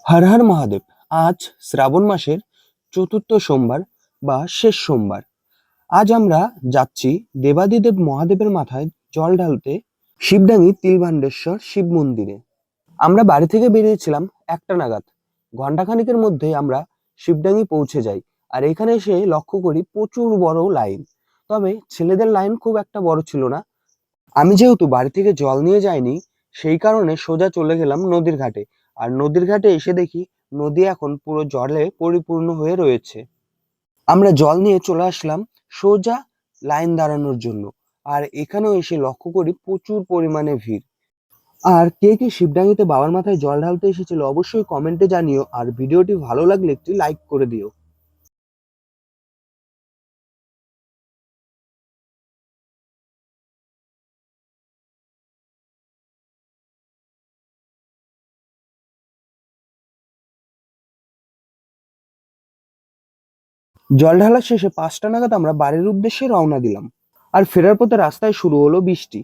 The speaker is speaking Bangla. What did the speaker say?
হর হর মহাদেব। আজ শ্রাবণ মাসের চতুর্থ সোমবার বা শেষ সোমবার। আজ আমরা যাচ্ছি দেবাদিদেব মহাদেবের মাথায় জল ঢালতে শিবডাঙ্গি তিলভান্ডেশ্বর শিব মন্দিরে। আমরা বাড়ি থেকে বেরিয়েছিলাম 1টা নাগাদ। ঘন্টাখানেকের মধ্যে আমরা শিবডাঙ্গি পৌঁছে যাই। আর এখানে এসে লক্ষ্য করি প্রচুর বড় লাইন। তবে ছেলেদের লাইন খুব একটা বড় ছিল না। আমি যেহেতু বাড়ি থেকে জল নিয়ে যাইনি, সেই কারণে সোজা চলে গেলাম নদীর ঘাটে। আর নদীর ঘাটে এসে দেখি নদী এখন পুরো জলে পরিপূর্ণ হয়ে রয়েছে। আমরা জল নিয়ে চলে আসলাম সোজা লাইন দাঁড়ানোর জন্য। আর এখানেও এসে লক্ষ্য করি প্রচুর পরিমাণে ভিড়। আর কে কে শিবডাঙ্গিতে বাবার মাথায় জল ঢালতে এসেছিল অবশ্যই কমেন্টে জানিও, আর ভিডিওটি ভালো লাগলে একটি লাইক করে দিও। জল ঢালা শেষে 5টা নাগাদ আমরা বাড়ির উদ্দেশ্যে রওনা দিলাম। আর ফেরার পথে রাস্তায় শুরু হলো বৃষ্টি।